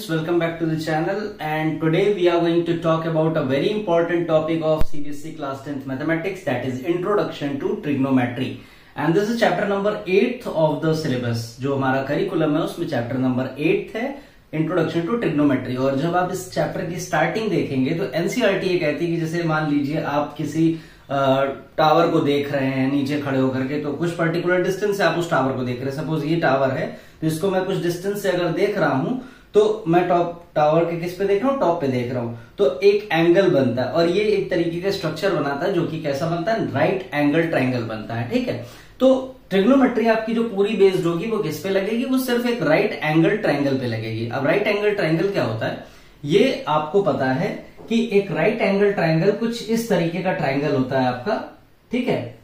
students, welcome back to the channel, and today we are going to talk about a very important topic of CBSE class 10th mathematics, that is introduction to trigonometry, and this is chapter number 8th of the syllabus। जो हमारा curriculum है उसमें chapter number 8 है introduction to trigonometry. और जब आप इस chapter की स्टार्टिंग देखेंगे तो एनसीईआरटी ये कहती है कि जैसे मान लीजिए आप किसी टावर को देख रहे हैं नीचे खड़े होकर के, तो कुछ पर्टिकुलर डिस्टेंस से आप उस टावर को देख रहे हैं। सपोज ये टावर है तो इसको मैं कुछ डिस्टेंस से अगर देख रहा हूं तो मैं टॉप टावर के किस पे देख रहा हूं, टॉप पे देख रहा हूं, तो एक एंगल बनता है और ये एक तरीके का स्ट्रक्चर बनाता है जो कि कैसा बनता है, राइट एंगल ट्रायंगल बनता है। ठीक है, तो ट्रिग्नोमेट्री आपकी जो पूरी बेस्ड होगी वो किस पे लगेगी, वो सिर्फ एक राइट एंगल ट्रायंगल पे लगेगी। अब राइट एंगल ट्रायंगल क्या होता है ये आपको पता है कि एक राइट एंगल ट्रायंगल कुछ इस तरीके का ट्रायंगल होता है आपका। ठीक है,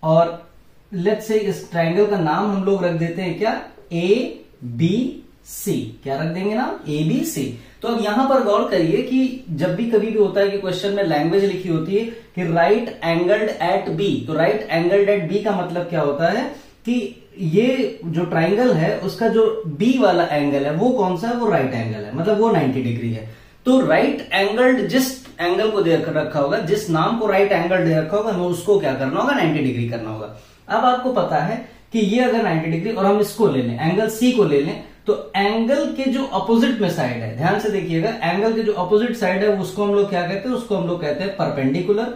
और लेट्स से इस ट्रायंगल का नाम हम लोग रख देते हैं क्या, ए बी सी। क्या रख देंगे नाम, ए बी सी। तो अब यहां पर गौर करिए कि जब भी कभी भी होता है कि क्वेश्चन में लैंग्वेज लिखी होती है कि राइट एंगल्ड एट बी, तो राइट एंगल्ड एट बी का मतलब क्या होता है कि ये जो ट्राइंगल है उसका जो बी वाला एंगल है वो कौन सा है, वो राइट एंगल है, मतलब वो 90 डिग्री है। तो राइट एंगल्ड जिस एंगल को दे रखा होगा, जिस नाम को राइट एंगल दे रखा होगा, उसको क्या करना होगा, 90 डिग्री करना होगा। अब आपको पता है कि ये अगर 90 डिग्री और हम इसको ले लें, एंगल सी को ले लें, तो एंगल के जो अपोजिट में साइड है, ध्यान से देखिएगा, एंगल के जो अपोजिट साइड है उसको हम लोग क्या कहते हैं, उसको हम लोग कहते हैं परपेंडिकुलर।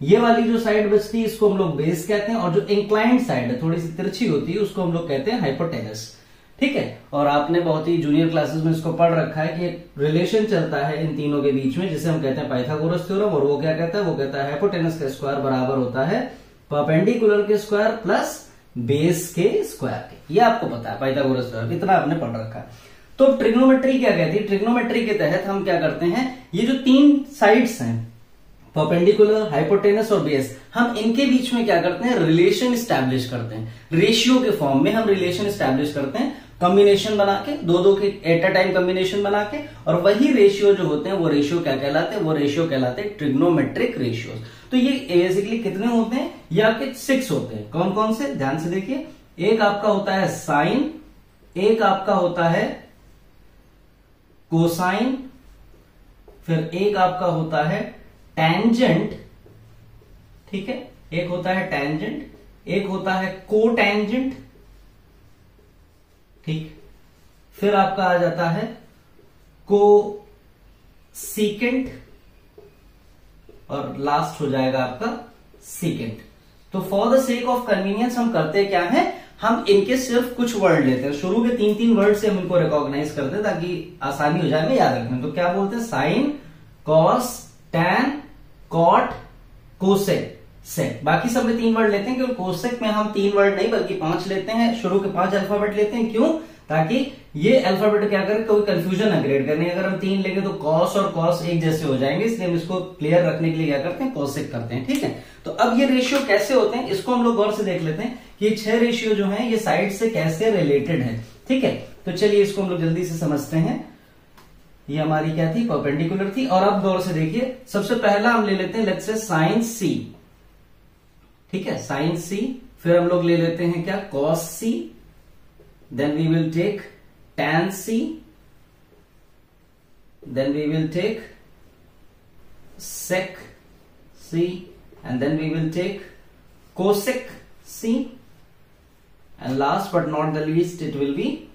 ये वाली जो साइड बचती है इसको हम लोग बेस कहते हैं, और जो इंक्लाइंड साइड है थोड़ी सी तिरछी होती है उसको हम लोग कहते हैं हाइपोटेनस। ठीक है, और आपने बहुत ही जूनियर क्लासेस में इसको पढ़ रखा है कि एक रिलेशन चलता है इन तीनों के बीच में जिसे हम कहते हैं पाइथागोरस थ्योरम, और वो क्या कहता है, वो कहता है हाइपोटेनस का स्क्वायर बराबर होता है परपेंडिकुलर के स्क्वायर प्लस बेस के स्क्वायर के। ये आपको पता है पाइथागोरस थ्योरम, इतना आपने पढ़ रखा है। तो ट्रिग्नोमेट्री क्या कहती है, ट्रिग्नोमेट्री के तहत हम क्या करते हैं, ये जो तीन साइड्स हैं परपेंडिकुलर, हाइपोटेनस और बेस, हम इनके बीच में क्या करते हैं, रिलेशन स्टैब्लिश करते हैं। रेशियो के फॉर्म में हम रिलेशन स्टैब्लिश करते हैं, कॉम्बिनेशन बना के, दो के एट अ टाइम कॉम्बिनेशन बना के, और वही रेशियो जो होते हैं वो रेशियो क्या कहलाते हैं, वो रेशियो कहलाते हैं ट्रिग्नोमेट्रिक रेशियोज। तो ये बेसिकली कितने होते हैं, ये आपके 6 होते हैं। कौन कौन से, ध्यान से देखिए, एक आपका होता है साइन, एक आपका होता है कोसाइन, फिर एक आपका होता है टेंजेंट। ठीक है, एक होता है टेंजेंट, एक होता है कोटेंजेंट। ठीक, फिर आपका आ जाता है कोसीकेंट, और लास्ट हो जाएगा आपका सीकेंट। तो for the sake of convenience हम करते क्या है, हम इनके सिर्फ कुछ वर्ड लेते हैं, शुरू के 3-3 वर्ड से हम इनको रिकॉग्नाइज करते हैं ताकि आसानी हो जाए हमें याद रखने। तो क्या बोलते हैं, sine, cos, tan, cot, cosec, sec. बाकी सब में 3 वर्ड लेते हैं, क्योंकि कोसेक में हम 3 वर्ड नहीं बल्कि 5 लेते हैं, शुरू के 5 अल्फाबेट लेते हैं। क्यों, ताकि ये अल्फाबेट क्या करे, कोई कंफ्यूजन ना क्रिएट करनी। अगर हम 3 लेंगे तो कॉस और कॉस एक जैसे हो जाएंगे, इसलिए हम इसको क्लियर रखने के लिए क्या करते हैं, कोसेक करते हैं। ठीक है, तो अब ये रेशियो कैसे होते हैं इसको हम लोग गौर से देख लेते हैं कि ये 6 रेशियो जो है ये साइड से कैसे रिलेटेड है। ठीक है, तो चलिए इसको हम लोग जल्दी से समझते हैं। ये हमारी क्या थी, परपेंडिकुलर थी। और अब गौर से देखिए, सबसे पहला हम ले लेते हैं लेट्स से साइन सी। ठीक है, साइन सी, फिर हम लोग ले लेते हैं क्या, cos C, then we will take tan C, then we will take sec C, and then we will take cosec C, and last but not the least it will be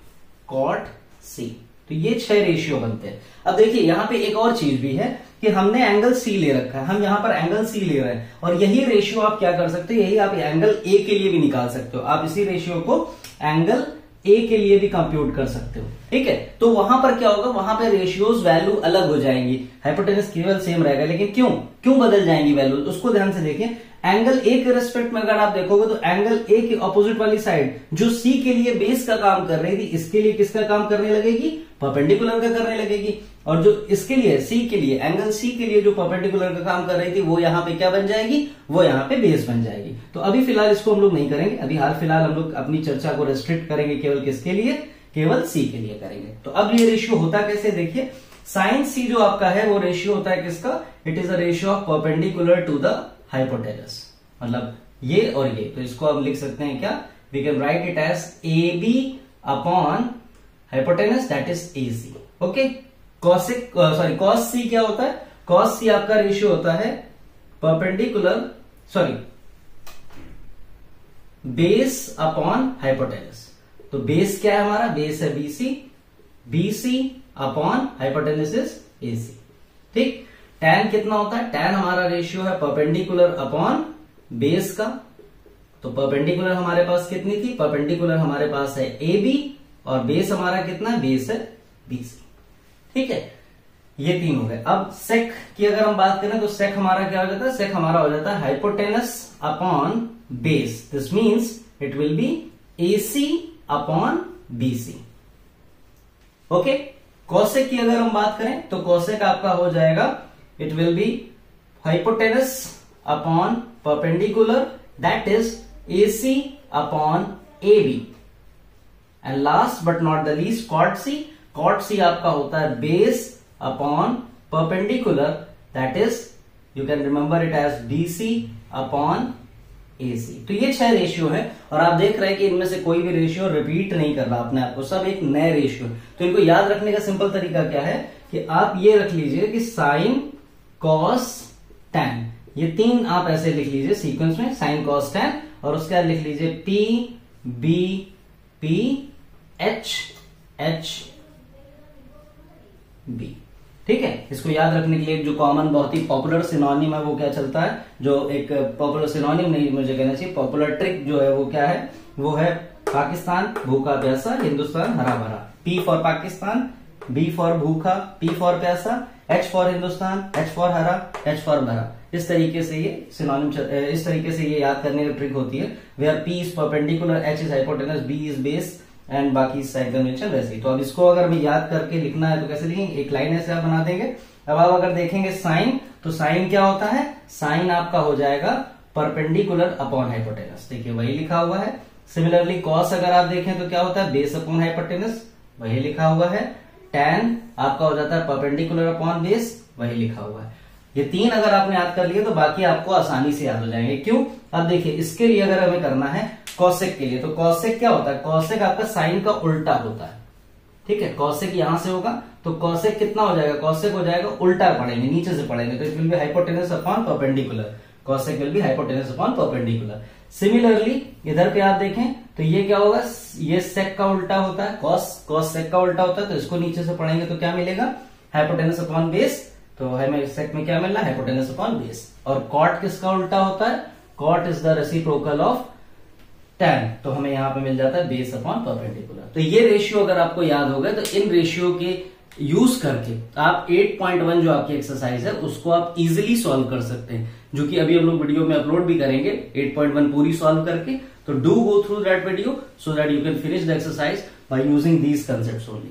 cot C। तो ये 6 ratio बनते हैं। अब देखिए यहां पे एक और चीज भी है कि हमने एंगल C ले रखा है, हम यहां पर एंगल C ले रहे हैं, और यही रेशियो आप क्या कर सकते हो, यही आप एंगल A के लिए भी निकाल सकते हो। आप इसी रेशियो को एंगल ए के लिए भी कंप्यूट कर सकते हो। ठीक है, तो वहां पर क्या होगा, वहां पे रेशियोज वैल्यू अलग हो जाएंगी, हाइपोटेनस केवल सेम रहेगा, लेकिन क्यों बदल जाएंगी वैल्यू, उसको ध्यान से देखिए। एंगल ए के रेस्पेक्ट में अगर आप देखोगे तो एंगल ए के ऑपोजिट वाली साइड जो सी के लिए बेस का काम कर रही थी, इसके लिए किसका काम करने लगेगी, परपेंडिकुलर का करने लगेगी। और जो इसके लिए सी के लिए, एंगल सी के लिए जो परपेंडिकुलर का काम कर रही थी वो यहाँ पे क्या बन जाएगी, वो यहाँ पे बेस बन जाएगी। तो अभी फिलहाल इसको हम लोग नहीं करेंगे, अभी हाल फिलहाल हम लोग अपनी चर्चा को रेस्ट्रिक्ट करेंगे केवल किसके लिए, केवल सी के लिए करेंगे। तो अब ये रेशियो होता कैसे, देखिए साइन सी जो आपका है वो रेशियो होता है किसका, it is a ratio of perpendicular to the hypotenuse, मतलब ये और ये। तो इसको हम लिख सकते हैं क्या, we can write it as A B upon hypotenuse that is AC। Okay, cosec sorry cos C क्या होता है? कॉस C आपका रेशियो होता है परपेंडिकुलर बेस अपॉन हाइपोटेनस। तो बेस क्या है हमारा? बेस है BC upon hypotenuse is AC। ठीक, tan कितना होता है? tan हमारा रेशियो है परपेंडिकुलर अपॉन बेस का। तो परपेंडिकुलर हमारे पास कितनी थी? परपेंडिकुलर हमारे पास है AB और बेस हमारा कितना है? बेस है BC। ठीक है, ये तीन हो गए। अब सेक की अगर हम बात करें तो सेक हमारा क्या हो जाता है? सेक हमारा हो जाता है hypotenuse upon base. This means it will B AC upon BC। Okay, cosec की अगर हम बात करें तो कॉसेक आपका हो जाएगा, it will be hypotenuse upon perpendicular that is AC upon AB। And last but not the least cot C। Cot C आपका होता है base upon perpendicular that is you can remember it as BC upon AC। तो ये 6 ratio है और आप देख रहे हैं कि इनमें से कोई भी रेशियो रिपीट नहीं कर रहा अपने आप को, सब एक नए रेशियो। तो इनको याद रखने का सिंपल तरीका क्या है कि आप ये रख लीजिए कि साइन कॉस टैन, ये तीन आप ऐसे लिख लीजिए सीक्वेंस में, साइन कॉस टैन, और उसके बाद लिख लीजिए PB HHB। ठीक है, इसको याद रखने के लिए जो कॉमन बहुत ही पॉपुलर सिनोनिम है वो क्या चलता है, जो एक पॉपुलर सिनोनिम नहीं मुझे कहना चाहिए, पॉपुलर ट्रिक जो है वो क्या है? वो है पाकिस्तान भूखा प्यासा, हिंदुस्तान हरा भरा। P for Pakistan, B for भूखा, P फॉर प्यासा, H for Hindustan, H for हरा, H फॉर भरा। इस तरीके से ये सिनोनिम, इस तरीके से ये याद करने की ट्रिक होती है। Where P is perpendicular, H is hypotenuse, B is base and बाकी साइन कन्वेंशन वैसे ही। तो अब इसको अगर हमें याद करके लिखना है तो कैसे लिखेंगे? एक लाइन ऐसे आप बना देंगे। अब आप अगर देखेंगे साइन, तो साइन क्या होता है? साइन आपका हो जाएगा परपेंडिकुलर अपॉन हाइपोटेनस, देखिए वही लिखा हुआ है। सिमिलरली कॉस अगर आप देखें तो क्या होता है? बेस अपॉन हाइपोटेनस, वही लिखा हुआ है। टैन आपका हो जाता है परपेंडिकुलर अपॉन बेस, वही लिखा हुआ है। ये तीन अगर आपने याद कर लिए तो बाकी आपको आसानी से याद हो जाएंगे। क्यों? अब देखिए इसके लिए अगर हमें करना है कॉसेक के लिए, तो कॉसेक क्या होता है? कॉसेक आपका साइन का उल्टा होता है। ठीक है, कॉसेक यहां से होगा तो कॉसेक कितना हो जाएगा? कॉसेक हो जाएगा उल्टा पढ़ेंगे, नीचे से पढ़ेंगे, तो it will be hypotenuse upon perpendicular. Cosec will be hypotenuse upon perpendicular. Similarly इधर पे आप देखें तो ये क्या होगा? ये सेक का उल्टा होता है, कॉस सेक का उल्टा होता है, तो इसको नीचे से पढ़ेंगे तो क्या मिलेगा? Hypotenuse upon base. तो हमें सेक में क्या मिल रहा है? Hypotenuse upon base. और कॉट किसका उल्टा होता है? Cot is the reciprocal of tan, तो हमें यहां पे मिल जाता है बेस अपॉन परपेंडिकुलर। तो ये रेशियो अगर आपको याद हो गए तो इन रेशियो के यूज करके आप 8.1 जो आपकी एक्सरसाइज है उसको आप इजीली सॉल्व कर सकते हैं, जो कि अभी हम लोग वीडियो में अपलोड भी करेंगे 8.1 पूरी सॉल्व करके। तो do go through that video so that you can finish the exercise by using these concepts only.